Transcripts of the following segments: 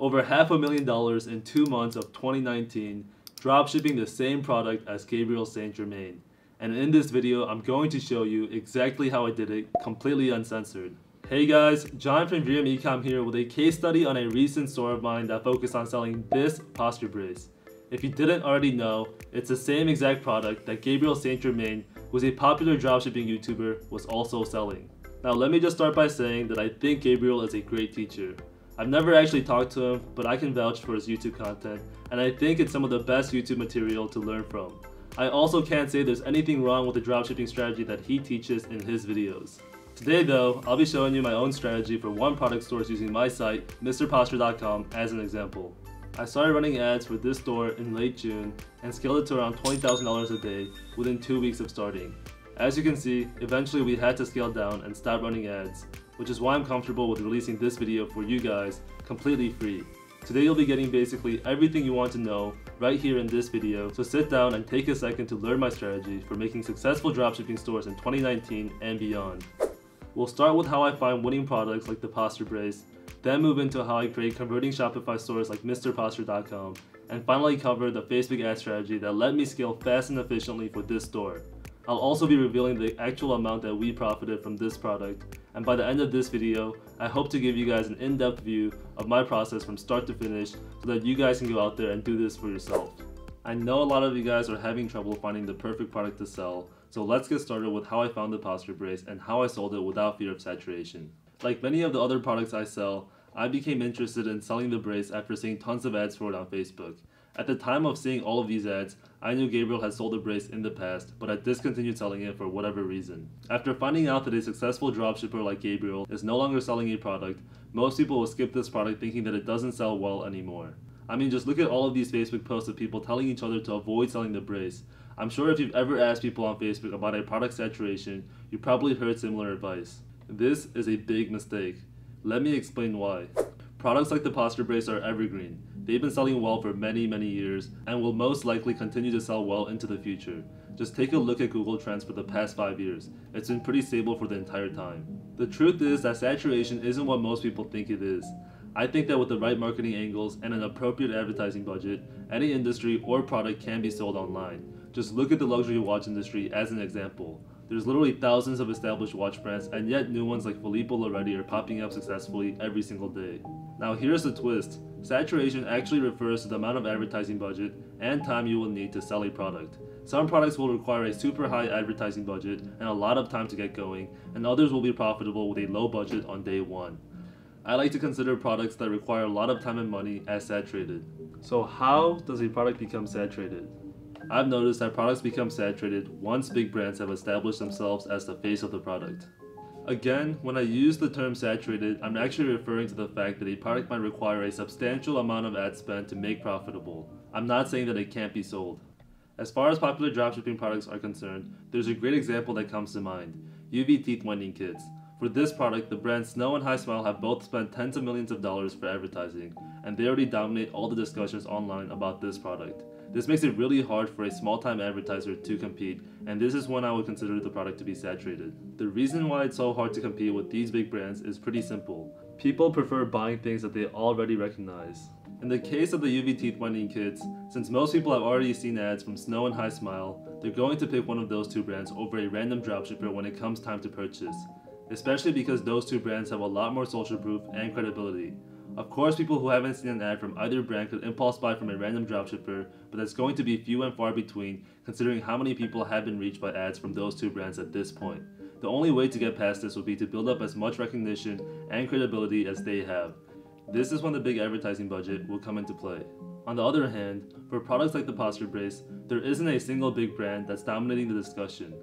over $500,000 in 2 months of 2019, dropshipping the same product as Gabriel St Germain. And in this video, I'm going to show you exactly how I did it, completely uncensored. Hey guys, John from Verum Ecom here with a case study on a recent store of mine that focused on selling this posture brace. If you didn't already know, it's the same exact product that Gabriel St Germain, who is a popular dropshipping YouTuber, was also selling. Now let me just start by saying that I think Gabriel is a great teacher. I've never actually talked to him, but I can vouch for his YouTube content, and I think it's some of the best YouTube material to learn from. I also can't say there's anything wrong with the dropshipping strategy that he teaches in his videos. Today though, I'll be showing you my own strategy for one product stores using my site, MrPosture.com, as an example. I started running ads for this store in late June and scaled it to around $20,000 a day within 2 weeks of starting. As you can see, eventually we had to scale down and stop running ads, which is why I'm comfortable with releasing this video for you guys completely free. Today you'll be getting basically everything you want to know right here in this video, so sit down and take a second to learn my strategy for making successful dropshipping stores in 2019 and beyond. We'll start with how I find winning products like the posture brace, then move into how I create converting Shopify stores like MrPosture.com, and finally cover the Facebook ad strategy that let me scale fast and efficiently for this store. I'll also be revealing the actual amount that we profited from this product, and by the end of this video, I hope to give you guys an in-depth view of my process from start to finish so that you guys can go out there and do this for yourself. I know a lot of you guys are having trouble finding the perfect product to sell, so let's get started with how I found the posture brace and how I sold it without fear of saturation. Like many of the other products I sell, I became interested in selling the brace after seeing tons of ads for it on Facebook. At the time of seeing all of these ads, I knew Gabriel had sold the brace in the past, but I discontinued selling it for whatever reason. After finding out that a successful dropshipper like Gabriel is no longer selling a product, most people will skip this product thinking that it doesn't sell well anymore. I mean, just look at all of these Facebook posts of people telling each other to avoid selling the brace. I'm sure if you've ever asked people on Facebook about a product saturation, you probably heard similar advice. This is a big mistake. Let me explain why. Products like the posture brace are evergreen. They've been selling well for many years and will most likely continue to sell well into the future. Just take a look at Google Trends for the past 5 years. It's been pretty stable for the entire time. The truth is that saturation isn't what most people think it is. I think that with the right marketing angles and an appropriate advertising budget, any industry or product can be sold online. Just look at the luxury watch industry as an example. There's literally thousands of established watch brands, and yet new ones like Filippo Loretti are popping up successfully every single day. Now here's the twist. Saturation actually refers to the amount of advertising budget and time you will need to sell a product. Some products will require a super high advertising budget and a lot of time to get going, and others will be profitable with a low budget on day one. I like to consider products that require a lot of time and money as saturated. So how does a product become saturated? I've noticed that products become saturated once big brands have established themselves as the face of the product. Again, when I use the term saturated, I'm actually referring to the fact that a product might require a substantial amount of ad spend to make profitable. I'm not saying that it can't be sold. As far as popular dropshipping products are concerned, there's a great example that comes to mind: UV teeth whitening kits. For this product, the brands Snow and High Smile have both spent tens of millions of dollars for advertising, and they already dominate all the discussions online about this product. This makes it really hard for a small-time advertiser to compete, and this is when I would consider the product to be saturated. The reason why it's so hard to compete with these big brands is pretty simple. People prefer buying things that they already recognize. In the case of the UV teeth whitening kits, since most people have already seen ads from Snow and High Smile, they're going to pick one of those two brands over a random dropshipper when it comes time to purchase. Especially because those two brands have a lot more social proof and credibility. Of course, people who haven't seen an ad from either brand could impulse buy from a random dropshipper, but that's going to be few and far between considering how many people have been reached by ads from those two brands at this point. The only way to get past this would be to build up as much recognition and credibility as they have. This is when the big advertising budget will come into play. On the other hand, for products like the posture brace, there isn't a single big brand that's dominating the discussion.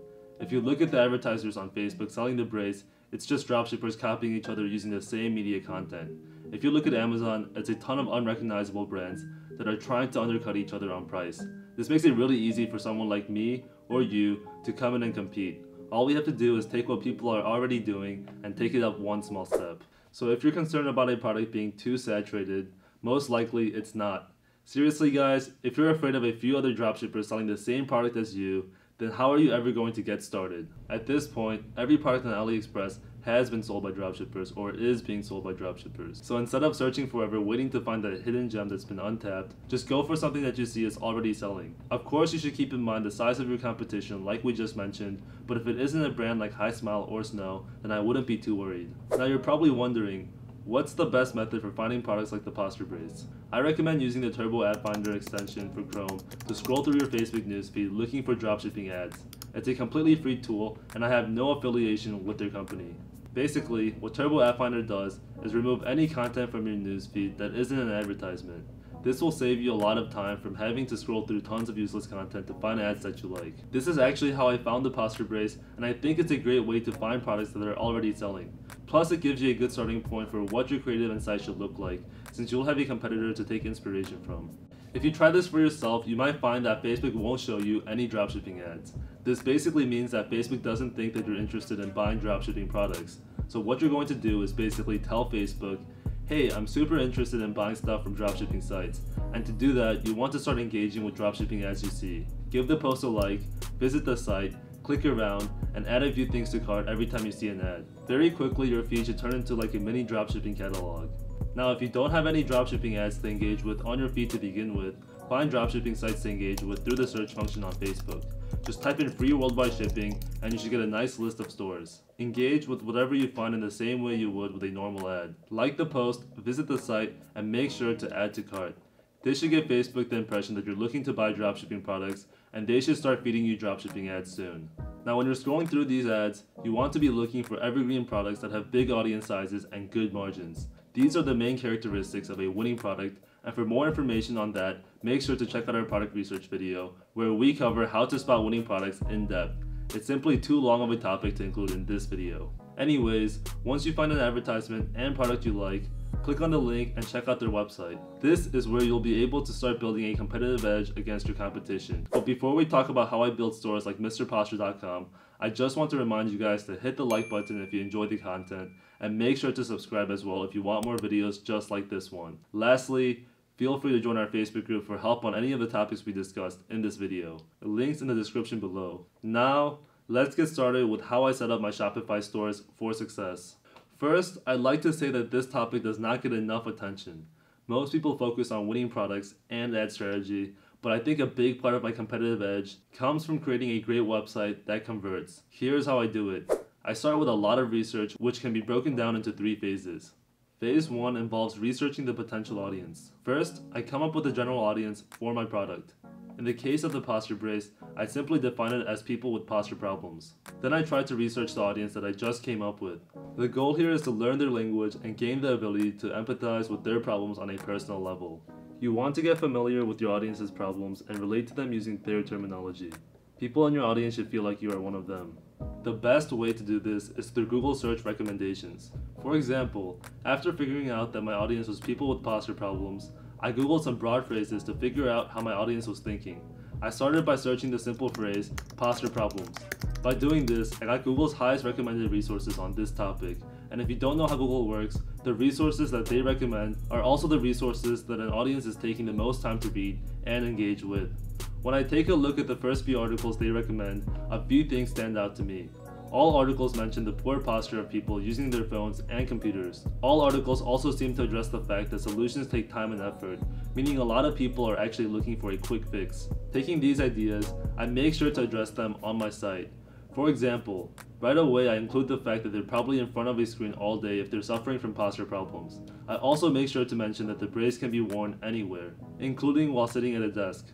If you look at the advertisers on Facebook selling the brace, it's just dropshippers copying each other using the same media content. If you look at Amazon, it's a ton of unrecognizable brands that are trying to undercut each other on price. This makes it really easy for someone like me or you to come in and compete. All we have to do is take what people are already doing and take it up one small step. So if you're concerned about a product being too saturated, most likely it's not. Seriously guys, if you're afraid of a few other dropshippers selling the same product as you, then how are you ever going to get started? At this point, every product on AliExpress has been sold by dropshippers or is being sold by dropshippers. So instead of searching forever waiting to find that hidden gem that's been untapped, just go for something that you see is already selling. Of course, you should keep in mind the size of your competition like we just mentioned, but if it isn't a brand like Hi Smile or Snow, then I wouldn't be too worried. Now you're probably wondering, what's the best method for finding products like the posture brace? I recommend using the Turbo Ad Finder extension for Chrome to scroll through your Facebook newsfeed looking for dropshipping ads. It's a completely free tool and I have no affiliation with their company. Basically, what Turbo Ad Finder does is remove any content from your newsfeed that isn't an advertisement. This will save you a lot of time from having to scroll through tons of useless content to find ads that you like. This is actually how I found the posture brace, and I think it's a great way to find products that are already selling. Plus, it gives you a good starting point for what your creative and site should look like, since you'll have a competitor to take inspiration from. If you try this for yourself, you might find that Facebook won't show you any dropshipping ads. This basically means that Facebook doesn't think that you're interested in buying dropshipping products. So what you're going to do is basically tell Facebook, hey, I'm super interested in buying stuff from dropshipping sites. And to do that, you want to start engaging with dropshipping ads you see. Give the post a like, visit the site, click around, and add a few things to cart every time you see an ad. Very quickly, your feed should turn into like a mini dropshipping catalog. Now, if you don't have any dropshipping ads to engage with on your feed to begin with, find dropshipping sites to engage with through the search function on Facebook. Just type in free worldwide shipping and you should get a nice list of stores. Engage with whatever you find in the same way you would with a normal ad. Like the post, visit the site, and make sure to add to cart. This should give Facebook the impression that you're looking to buy dropshipping products, and they should start feeding you dropshipping ads soon. Now when you're scrolling through these ads, you want to be looking for evergreen products that have big audience sizes and good margins. These are the main characteristics of a winning product, and for more information on that, make sure to check out our product research video, where we cover how to spot winning products in depth. It's simply too long of a topic to include in this video. Anyways, once you find an advertisement and product you like, click on the link and check out their website. This is where you'll be able to start building a competitive edge against your competition. But before we talk about how I build stores like MrPosture.com, I just want to remind you guys to hit the like button if you enjoy the content, and make sure to subscribe as well if you want more videos just like this one. Lastly, feel free to join our Facebook group for help on any of the topics we discussed in this video. The link's in the description below. Now, let's get started with how I set up my Shopify stores for success. First, I'd like to say that this topic does not get enough attention. Most people focus on winning products and ad strategy, but I think a big part of my competitive edge comes from creating a great website that converts. Here's how I do it. I start with a lot of research, which can be broken down into 3 phases. Phase 1 involves researching the potential audience. First, I come up with a general audience for my product. In the case of the posture brace, I simply define it as people with posture problems. Then I try to research the audience that I just came up with. The goal here is to learn their language and gain the ability to empathize with their problems on a personal level. You want to get familiar with your audience's problems and relate to them using their terminology. People in your audience should feel like you are one of them. The best way to do this is through Google search recommendations. For example, after figuring out that my audience was people with posture problems, I googled some broad phrases to figure out how my audience was thinking. I started by searching the simple phrase, posture problems. By doing this, I got Google's highest recommended resources on this topic, and if you don't know how Google works, the resources that they recommend are also the resources that an audience is taking the most time to read and engage with. When I take a look at the first few articles they recommend, a few things stand out to me. All articles mention the poor posture of people using their phones and computers. All articles also seem to address the fact that solutions take time and effort, meaning a lot of people are actually looking for a quick fix. Taking these ideas, I make sure to address them on my site. For example, right away I include the fact that they're probably in front of a screen all day if they're suffering from posture problems. I also make sure to mention that the brace can be worn anywhere, including while sitting at a desk.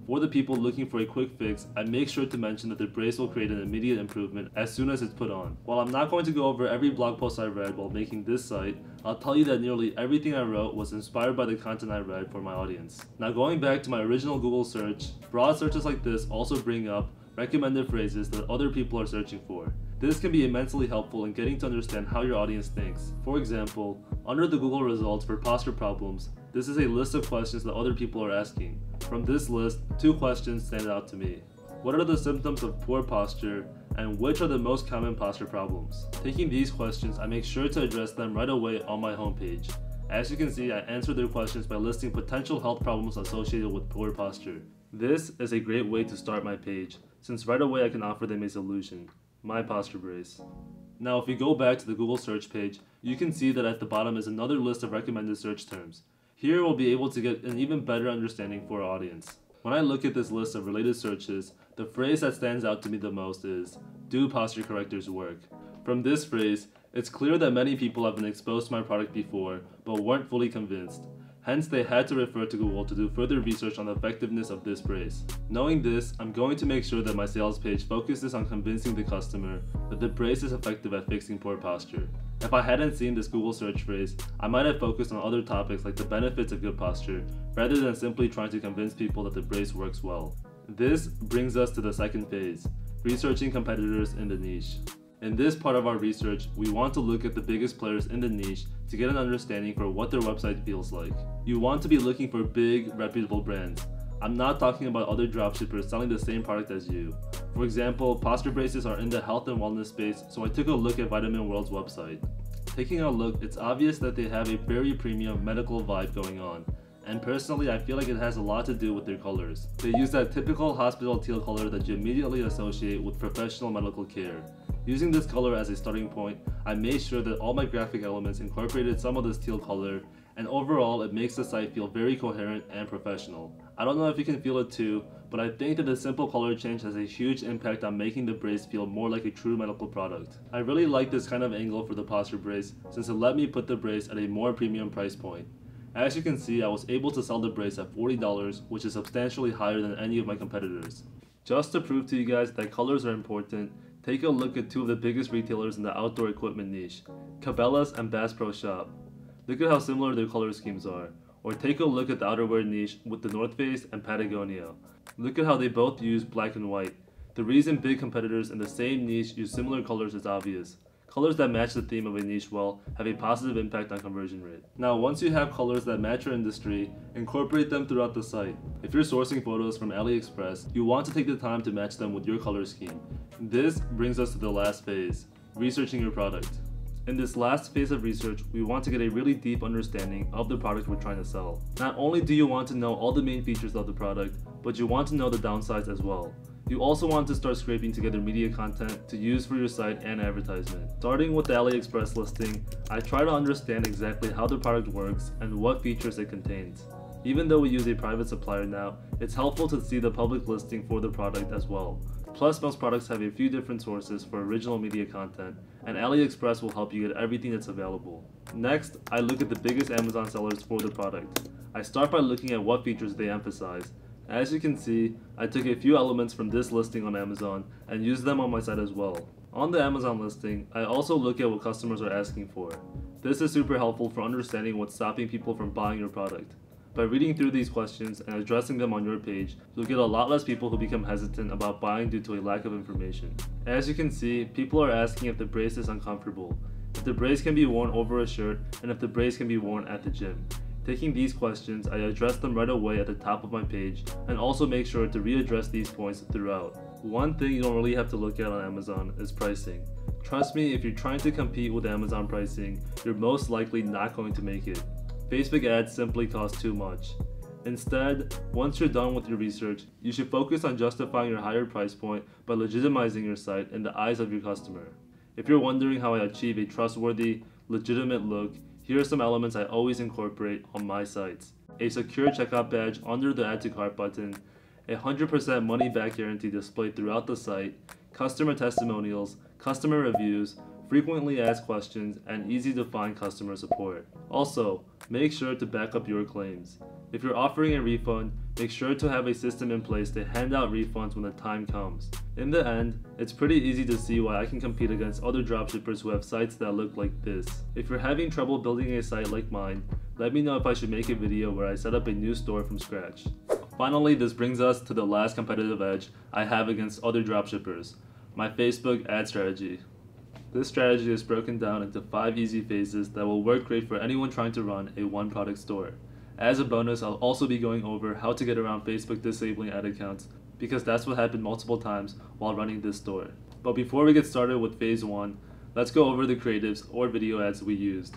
For the people looking for a quick fix, I make sure to mention that the brace will create an immediate improvement as soon as it's put on. While I'm not going to go over every blog post I read while making this site, I'll tell you that nearly everything I wrote was inspired by the content I read for my audience. Now going back to my original Google search, broad searches like this also bring up recommended phrases that other people are searching for. This can be immensely helpful in getting to understand how your audience thinks. For example, under the Google results for posture problems, this is a list of questions that other people are asking. From this list, 2 questions stand out to me. What are the symptoms of poor posture, and which are the most common posture problems? Taking these questions, I make sure to address them right away on my homepage. As you can see, I answer their questions by listing potential health problems associated with poor posture. This is a great way to start my page, since right away I can offer them a solution, my posture brace. Now if we go back to the Google search page, you can see that at the bottom is another list of recommended search terms. Here we'll be able to get an even better understanding for our audience. When I look at this list of related searches, the phrase that stands out to me the most is, "Do posture correctors work?" From this phrase, it's clear that many people have been exposed to my product before, but weren't fully convinced. Hence, they had to refer to Google to do further research on the effectiveness of this brace. Knowing this, I'm going to make sure that my sales page focuses on convincing the customer that the brace is effective at fixing poor posture. If I hadn't seen this Google search phrase, I might have focused on other topics like the benefits of good posture, rather than simply trying to convince people that the brace works well. This brings us to the second phase, researching competitors in the niche. In this part of our research, we want to look at the biggest players in the niche to get an understanding for what their website feels like. You want to be looking for big, reputable brands. I'm not talking about other dropshippers selling the same product as you. For example, posture braces are in the health and wellness space, so I took a look at Vitamin World's website. Taking a look, it's obvious that they have a very premium medical vibe going on. And personally, I feel like it has a lot to do with their colors. They use that typical hospital teal color that you immediately associate with professional medical care. Using this color as a starting point, I made sure that all my graphic elements incorporated some of this teal color, and overall it makes the site feel very coherent and professional. I don't know if you can feel it too, but I think that the simple color change has a huge impact on making the brace feel more like a true medical product. I really like this kind of angle for the posture brace since it let me put the brace at a more premium price point. As you can see, I was able to sell the brace at $40, which is substantially higher than any of my competitors. Just to prove to you guys that colors are important, take a look at two of the biggest retailers in the outdoor equipment niche, Cabela's and Bass Pro Shop. Look at how similar their color schemes are. Or take a look at the outerwear niche with the North Face and Patagonia. Look at how they both use black and white. The reason big competitors in the same niche use similar colors is obvious. Colors that match the theme of a niche well have a positive impact on conversion rate. Now, once you have colors that match your industry, incorporate them throughout the site. If you're sourcing photos from AliExpress, you want to take the time to match them with your color scheme. This brings us to the last phase, researching your product. In this last phase of research, we want to get a really deep understanding of the product we're trying to sell. Not only do you want to know all the main features of the product, but you want to know the downsides as well. You also want to start scraping together media content to use for your site and advertisement. Starting with the AliExpress listing, I try to understand exactly how the product works and what features it contains. Even though we use a private supplier now, it's helpful to see the public listing for the product as well. Plus, most products have a few different sources for original media content, and AliExpress will help you get everything that's available. Next, I look at the biggest Amazon sellers for the product. I start by looking at what features they emphasize. As you can see, I took a few elements from this listing on Amazon and used them on my site as well. On the Amazon listing, I also look at what customers are asking for. This is super helpful for understanding what's stopping people from buying your product. By reading through these questions and addressing them on your page, you'll get a lot less people who become hesitant about buying due to a lack of information. As you can see, people are asking if the brace is uncomfortable, if the brace can be worn over a shirt, and if the brace can be worn at the gym. Taking these questions, I address them right away at the top of my page and also make sure to readdress these points throughout. One thing you don't really have to look at on Amazon is pricing. Trust me, if you're trying to compete with Amazon pricing, you're most likely not going to make it. Facebook ads simply cost too much. Instead, once you're done with your research, you should focus on justifying your higher price point by legitimizing your site in the eyes of your customer. If you're wondering how I achieve a trustworthy, legitimate look, here are some elements I always incorporate on my sites. A secure checkout badge under the Add to Cart button, a 100% money back guarantee displayed throughout the site, customer testimonials, customer reviews, frequently asked questions, and easy to find customer support. Also, make sure to back up your claims. If you're offering a refund, make sure to have a system in place to hand out refunds when the time comes. In the end, it's pretty easy to see why I can compete against other dropshippers who have sites that look like this. If you're having trouble building a site like mine, let me know if I should make a video where I set up a new store from scratch. Finally, this brings us to the last competitive edge I have against other dropshippers, my Facebook ad strategy. This strategy is broken down into 5 easy phases that will work great for anyone trying to run a one-product store. As a bonus, I'll also be going over how to get around Facebook disabling ad accounts, because that's what happened multiple times while running this store. But before we get started with phase 1, let's go over the creatives or video ads we used.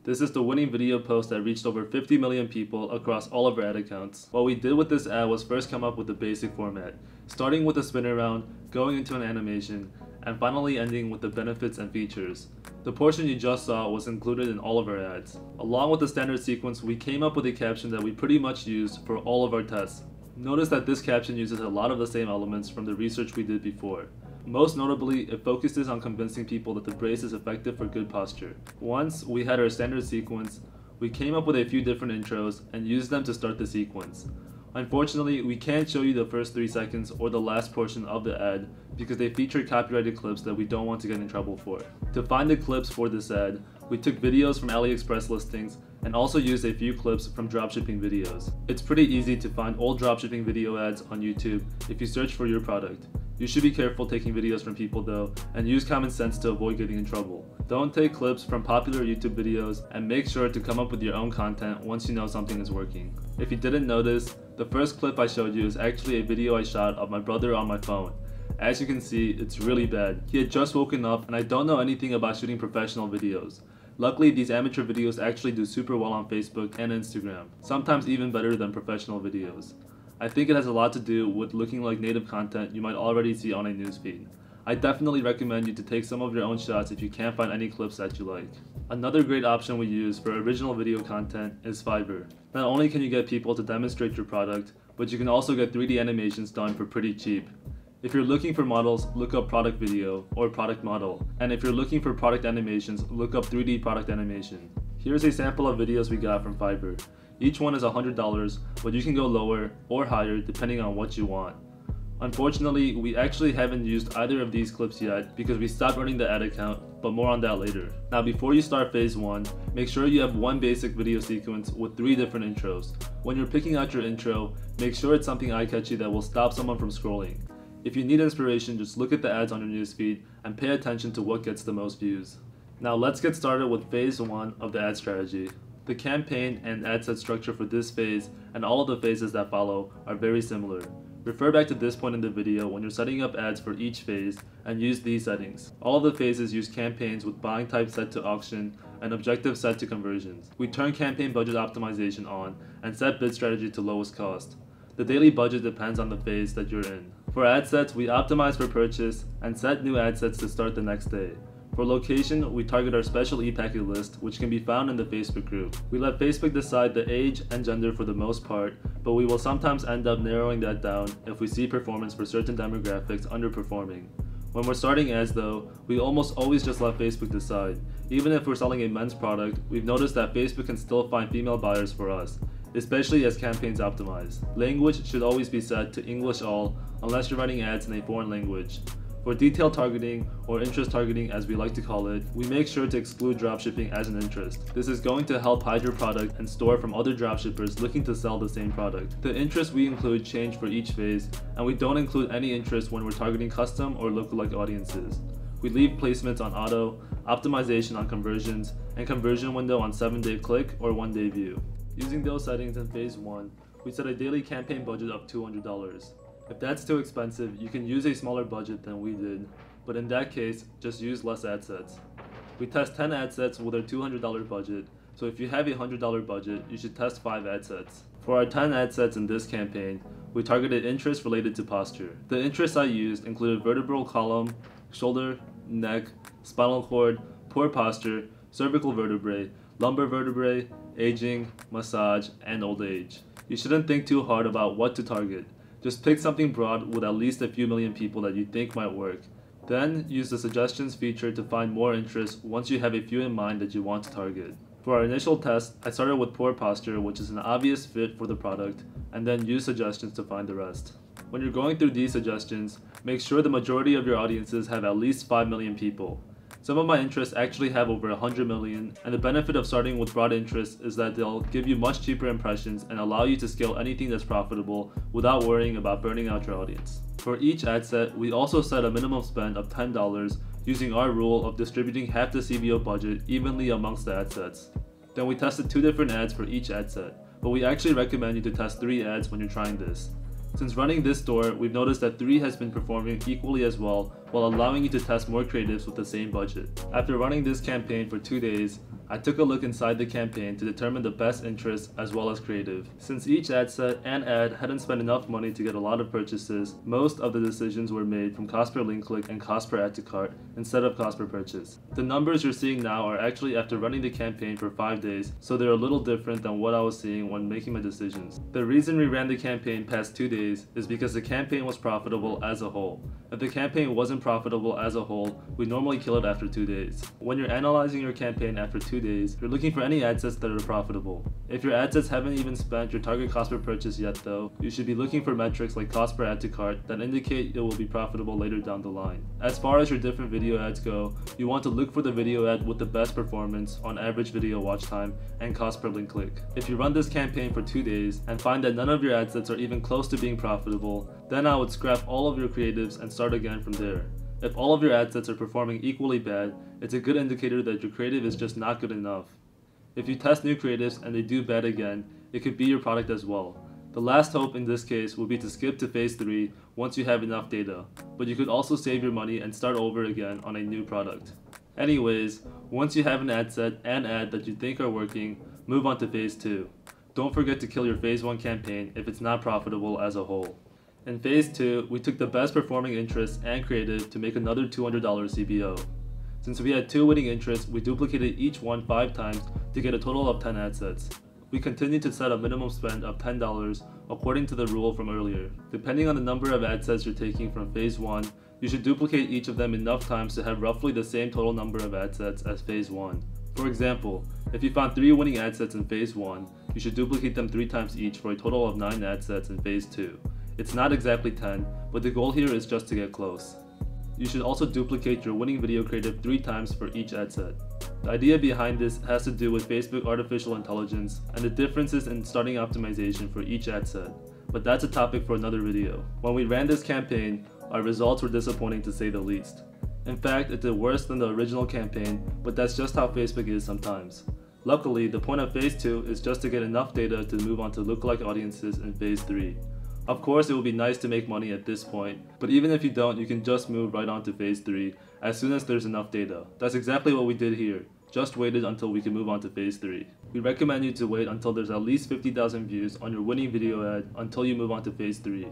This is the winning video post that reached over 50 million people across all of our ad accounts. What we did with this ad was first come up with the basic format, starting with a spin around, going into an animation, and finally ending with the benefits and features. The portion you just saw was included in all of our ads. Along with the standard sequence, we came up with a caption that we pretty much used for all of our tests. Notice that this caption uses a lot of the same elements from the research we did before. Most notably, it focuses on convincing people that the brace is effective for good posture. Once we had our standard sequence, we came up with a few different intros and used them to start the sequence. Unfortunately, we can't show you the first 3 seconds or the last portion of the ad because they feature copyrighted clips that we don't want to get in trouble for. To find the clips for this ad, we took videos from AliExpress listings and also used a few clips from dropshipping videos. It's pretty easy to find old dropshipping video ads on YouTube if you search for your product. You should be careful taking videos from people though, and use common sense to avoid getting in trouble. Don't take clips from popular YouTube videos, and make sure to come up with your own content once you know something is working. If you didn't notice, the first clip I showed you is actually a video I shot of my brother on my phone. As you can see, it's really bad. He had just woken up and I don't know anything about shooting professional videos. Luckily, these amateur videos actually do super well on Facebook and Instagram, sometimes even better than professional videos. I think it has a lot to do with looking like native content you might already see on a newsfeed. I definitely recommend you to take some of your own shots if you can't find any clips that you like. Another great option we use for original video content is Fiverr. Not only can you get people to demonstrate your product, but you can also get 3D animations done for pretty cheap. If you're looking for models, look up product video or product model. And if you're looking for product animations, look up 3D product animation. Here's a sample of videos we got from Fiverr. Each one is $100, but you can go lower or higher depending on what you want. Unfortunately, we actually haven't used either of these clips yet because we stopped running the ad account, but more on that later. Now before you start phase 1, make sure you have one basic video sequence with 3 different intros. When you're picking out your intro, make sure it's something eye-catchy that will stop someone from scrolling. If you need inspiration, just look at the ads on your newsfeed and pay attention to what gets the most views. Now let's get started with phase 1 of the ad strategy. The campaign and ad set structure for this phase and all of the phases that follow are very similar. Refer back to this point in the video when you're setting up ads for each phase and use these settings. All of the phases use campaigns with buying type set to auction and objective set to conversions. We turn campaign budget optimization on and set bid strategy to lowest cost. The daily budget depends on the phase that you're in. For ad sets, we optimize for purchase and set new ad sets to start the next day. For location, we target our special e-packet list, which can be found in the Facebook group. We let Facebook decide the age and gender for the most part, but we will sometimes end up narrowing that down if we see performance for certain demographics underperforming. When we're starting ads though, we almost always just let Facebook decide. Even if we're selling a men's product, we've noticed that Facebook can still find female buyers for us, especially as campaigns optimize. Language should always be set to English all, unless you're running ads in a foreign language. For detailed targeting, or interest targeting as we like to call it, we make sure to exclude dropshipping as an interest. This is going to help hide your product and store from other dropshippers looking to sell the same product. The interests we include change for each phase, and we don't include any interest when we're targeting custom or lookalike audiences. We leave placements on auto, optimization on conversions, and conversion window on 7-day click or 1-day view. Using those settings in phase 1, we set a daily campaign budget of $200. If that's too expensive, you can use a smaller budget than we did, but in that case, just use less ad sets. We test 10 ad sets with our $200 budget, so if you have a $100 budget, you should test 5 ad sets. For our 10 ad sets in this campaign, we targeted interests related to posture. The interests I used included vertebral column, shoulder, neck, spinal cord, poor posture, cervical vertebrae, lumbar vertebrae, aging, massage, and old age. You shouldn't think too hard about what to target. Just pick something broad with at least a few million people that you think might work. Then use the suggestions feature to find more interest once you have a few in mind that you want to target. For our initial test, I started with poor posture, which is an obvious fit for the product, and then use suggestions to find the rest. When you're going through these suggestions, make sure the majority of your audiences have at least 5 million people. Some of my interests actually have over 100 million, and the benefit of starting with broad interests is that they'll give you much cheaper impressions and allow you to scale anything that's profitable without worrying about burning out your audience. For each ad set, we also set a minimum spend of $10 using our rule of distributing half the CBO budget evenly amongst the ad sets. Then we tested 2 different ads for each ad set, but we actually recommend you to test 3 ads when you're trying this. Since running this store, we've noticed that 3 has been performing equally as well while allowing you to test more creatives with the same budget. After running this campaign for 2 days, I took a look inside the campaign to determine the best interest as well as creative. Since each ad set and ad hadn't spent enough money to get a lot of purchases, most of the decisions were made from cost per link click and cost per add to cart instead of cost per purchase. The numbers you're seeing now are actually after running the campaign for 5 days, so they're a little different than what I was seeing when making my decisions. The reason we ran the campaign past 2 days is because the campaign was profitable as a whole. If the campaign wasn't profitable as a whole, we normally kill it after 2 days. When you're analyzing your campaign after 2 days, you're looking for any ad sets that are profitable. If your ad sets haven't even spent your target cost per purchase yet though, you should be looking for metrics like cost per add to cart that indicate it will be profitable later down the line. As far as your different video ads go, you want to look for the video ad with the best performance on average video watch time and cost per link click. If you run this campaign for 2 days and find that none of your ad sets are even close to being profitable, then I would scrap all of your creatives and start again from there. If all of your ad sets are performing equally bad, it's a good indicator that your creative is just not good enough. If you test new creatives and they do bad again, it could be your product as well. The last hope in this case would be to skip to phase 3 once you have enough data, but you could also save your money and start over again on a new product. Anyways, once you have an ad set and ad that you think are working, move on to phase 2. Don't forget to kill your phase 1 campaign if it's not profitable as a whole. In phase 2, we took the best performing interests and creative to make another $200 CBO. Since we had 2 winning interests, we duplicated each one 5 times to get a total of 10 ad sets. We continued to set a minimum spend of $10 according to the rule from earlier. Depending on the number of ad sets you're taking from phase 1, you should duplicate each of them enough times to have roughly the same total number of ad sets as phase 1. For example, if you found 3 winning ad sets in phase 1, you should duplicate them 3 times each for a total of 9 ad sets in phase 2. It's not exactly 10, but the goal here is just to get close. You should also duplicate your winning video creative 3 times for each ad set. The idea behind this has to do with Facebook artificial intelligence and the differences in starting optimization for each ad set, but that's a topic for another video. When we ran this campaign, our results were disappointing to say the least. In fact, it did worse than the original campaign, but that's just how Facebook is sometimes. Luckily, the point of phase 2 is just to get enough data to move on to lookalike audiences in phase 3. Of course, it will be nice to make money at this point, but even if you don't, you can just move right on to phase 3 as soon as there's enough data. That's exactly what we did here, just waited until we can move on to phase 3. We recommend you to wait until there's at least 50,000 views on your winning video ad until you move on to phase 3.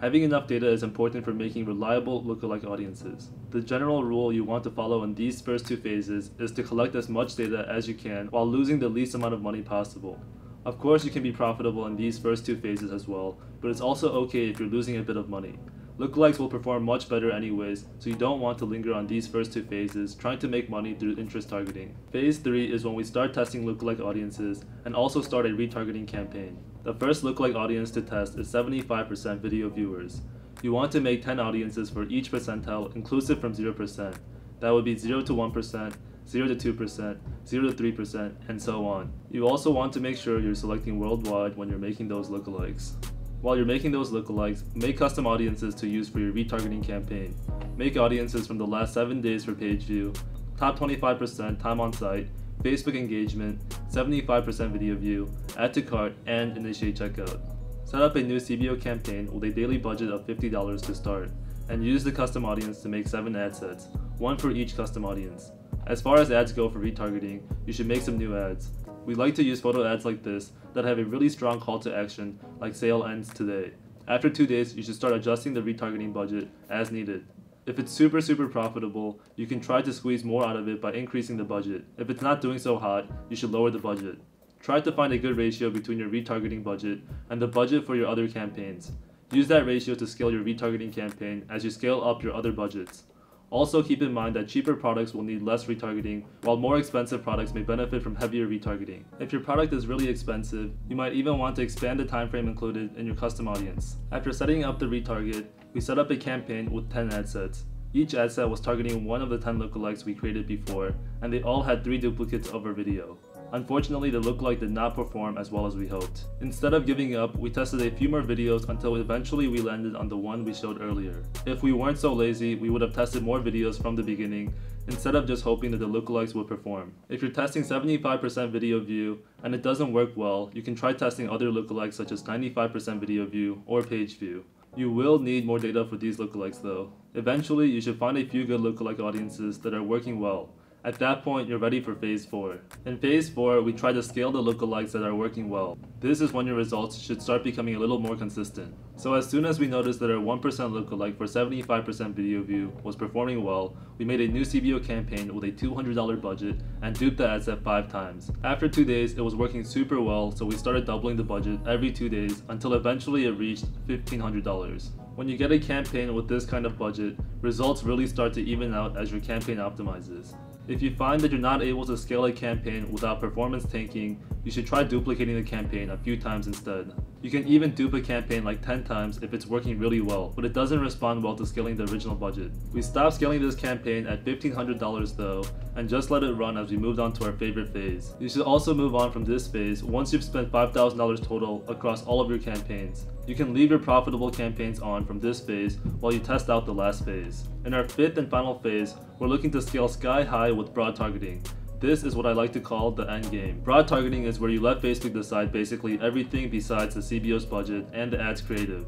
Having enough data is important for making reliable lookalike audiences. The general rule you want to follow in these first 2 phases is to collect as much data as you can while losing the least amount of money possible. Of course, you can be profitable in these first 2 phases as well, but it's also okay if you're losing a bit of money. Lookalikes will perform much better anyways, so you don't want to linger on these first 2 phases trying to make money through interest targeting. Phase 3 is when we start testing lookalike audiences and also start a retargeting campaign. The first lookalike audience to test is 75% video viewers. You want to make 10 audiences for each percentile inclusive from 0%. That would be 0 to 1%, 0 to 2%, 0 to 3%, and so on. You also want to make sure you're selecting worldwide when you're making those lookalikes. While you're making those lookalikes, make custom audiences to use for your retargeting campaign. Make audiences from the last 7 days for page view, top 25% time on site, Facebook engagement, 75% video view, add to cart, and initiate checkout. Set up a new CBO campaign with a daily budget of $50 to start, and use the custom audience to make 7 ad sets, 1 for each custom audience. As far as ads go for retargeting, you should make some new ads. We like to use photo ads like this that have a really strong call to action, like sale ends today. After 2 days, you should start adjusting the retargeting budget as needed. If it's super profitable, you can try to squeeze more out of it by increasing the budget. If it's not doing so hot, you should lower the budget. Try to find a good ratio between your retargeting budget and the budget for your other campaigns. Use that ratio to scale your retargeting campaign as you scale up your other budgets. Also keep in mind that cheaper products will need less retargeting, while more expensive products may benefit from heavier retargeting. If your product is really expensive, you might even want to expand the time frame included in your custom audience. After setting up the retarget, we set up a campaign with 10 ad sets. Each ad set was targeting one of the 10 lookalikes we created before, and they all had 3 duplicates of our video. Unfortunately, the lookalike did not perform as well as we hoped. Instead of giving up, we tested a few more videos until eventually we landed on the one we showed earlier. If we weren't so lazy, we would have tested more videos from the beginning instead of just hoping that the lookalikes would perform. If you're testing 75% video view and it doesn't work well, you can try testing other lookalikes such as 95% video view or page view. You will need more data for these lookalikes though. Eventually, you should find a few good lookalike audiences that are working well. At that point, you're ready for phase 4. In phase 4, we try to scale the lookalikes that are working well. This is when your results should start becoming a little more consistent. So as soon as we noticed that our 1% lookalike for 75% video view was performing well, we made a new CBO campaign with a $200 budget and duped the ad set 5 times. After 2 days, it was working super well, so we started doubling the budget every 2 days until eventually it reached $1,500. When you get a campaign with this kind of budget, results really start to even out as your campaign optimizes. If you find that you're not able to scale a campaign without performance tanking, you should try duplicating the campaign a few times instead. You can even dupe a campaign like 10 times if it's working really well, but it doesn't respond well to scaling the original budget. We stopped scaling this campaign at $1,500 though, and just let it run as we moved on to our favorite phase. You should also move on from this phase once you've spent $5,000 total across all of your campaigns. You can leave your profitable campaigns on from this phase while you test out the last phase. In our 5th and final phase, we're looking to scale sky high with broad targeting. This is what I like to call the end game. Broad targeting is where you let Facebook decide basically everything besides the CBO's budget and the ad's creative.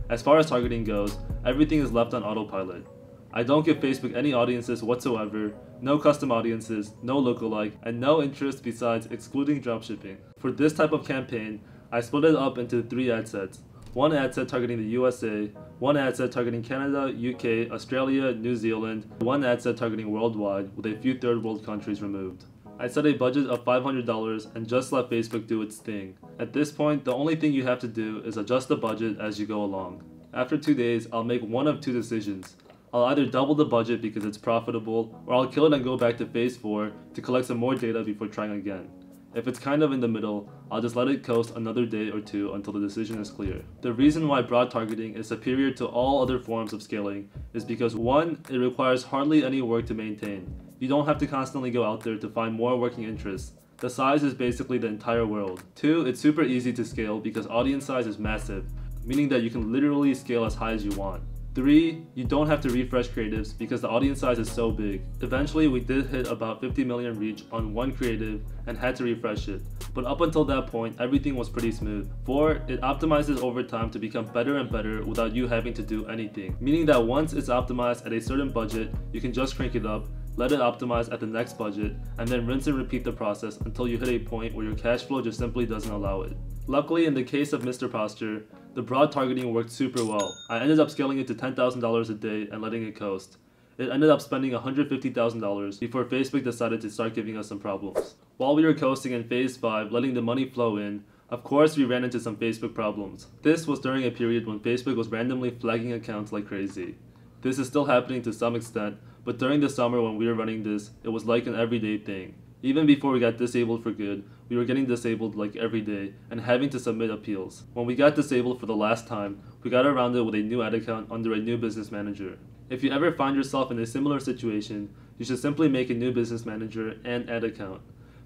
As far as targeting goes, everything is left on autopilot. I don't give Facebook any audiences whatsoever, no custom audiences, no lookalike, and no interest besides excluding dropshipping. For this type of campaign, I split it up into 3 ad sets. One ad set targeting the USA, one ad set targeting Canada, UK, Australia, New Zealand, one ad set targeting worldwide with a few third world countries removed. I set a budget of $500 and just let Facebook do its thing. At this point, the only thing you have to do is adjust the budget as you go along. After 2 days, I'll make one of 2 decisions. I'll either double the budget because it's profitable, or I'll kill it and go back to phase 4 to collect some more data before trying again. If it's kind of in the middle, I'll just let it coast another day or 2 until the decision is clear. The reason why broad targeting is superior to all other forms of scaling is because 1, it requires hardly any work to maintain. You don't have to constantly go out there to find more working interests. The size is basically the entire world. 2, it's super easy to scale because audience size is massive, meaning that you can literally scale as high as you want. 3, you don't have to refresh creatives because the audience size is so big. Eventually we did hit about 50 million reach on one creative and had to refresh it, but up until that point everything was pretty smooth. 4, it optimizes over time to become better and better without you having to do anything, meaning that once it's optimized at a certain budget, you can just crank it up, let it optimize at the next budget, and then rinse and repeat the process until you hit a point where your cash flow just simply doesn't allow it. Luckily, in the case of Mr. Posture, the broad targeting worked super well. I ended up scaling it to $10,000 a day and letting it coast. It ended up spending $150,000 before Facebook decided to start giving us some problems. While we were coasting in phase 5, letting the money flow in, of course we ran into some Facebook problems. This was during a period when Facebook was randomly flagging accounts like crazy. This is still happening to some extent, but during the summer when we were running this, it was like an everyday thing. Even before we got disabled for good, we were getting disabled like every day and having to submit appeals. When we got disabled for the last time, we got around it with a new ad account under a new business manager. If you ever find yourself in a similar situation, you should simply make a new business manager and ad account.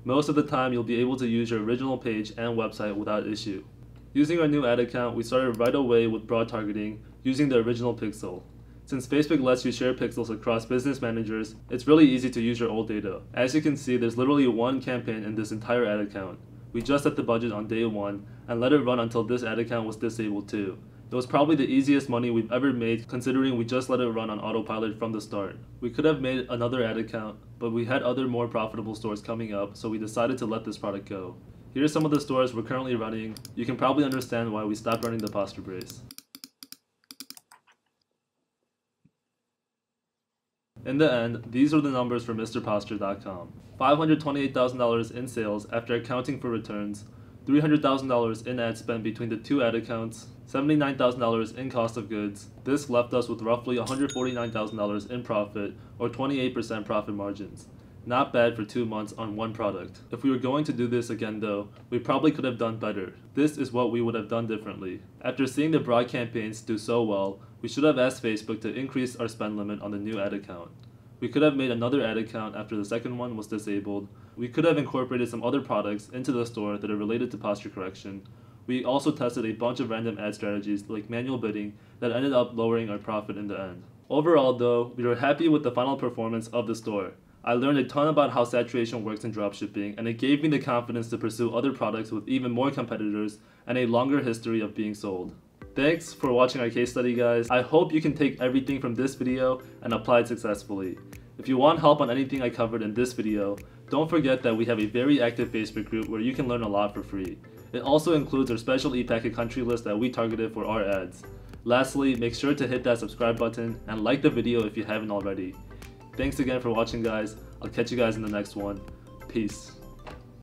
Most of the time you'll be able to use your original page and website without issue. Using our new ad account, we started right away with broad targeting using the original pixel. Since Facebook lets you share pixels across business managers, it's really easy to use your old data. As you can see, there's literally one campaign in this entire ad account. We just set the budget on day 1 and let it run until this ad account was disabled too. It was probably the easiest money we've ever made considering we just let it run on autopilot from the start. We could have made another ad account, but we had other more profitable stores coming up, so we decided to let this product go. Here are some of the stores we're currently running. You can probably understand why we stopped running the posture brace. In the end, these are the numbers for MrPosture.com. $528,000 in sales after accounting for returns, $300,000 in ad spend between the 2 ad accounts, $79,000 in cost of goods. This left us with roughly $149,000 in profit, or 28% profit margins. Not bad for 2 months on one product. If we were going to do this again though, we probably could have done better. This is what we would have done differently. After seeing the broad campaigns do so well, we should have asked Facebook to increase our spend limit on the new ad account. We could have made another ad account after the second one was disabled. We could have incorporated some other products into the store that are related to posture correction. We also tested a bunch of random ad strategies like manual bidding that ended up lowering our profit in the end. Overall though, we were happy with the final performance of the store. I learned a ton about how saturation works in dropshipping, and it gave me the confidence to pursue other products with even more competitors and a longer history of being sold. Thanks for watching our case study, guys. I hope you can take everything from this video and apply it successfully. If you want help on anything I covered in this video, don't forget that we have a very active Facebook group where you can learn a lot for free. It also includes our special ePacket country list that we targeted for our ads. Lastly, make sure to hit that subscribe button and like the video if you haven't already. Thanks again for watching, guys. I'll catch you guys in the next one. Peace.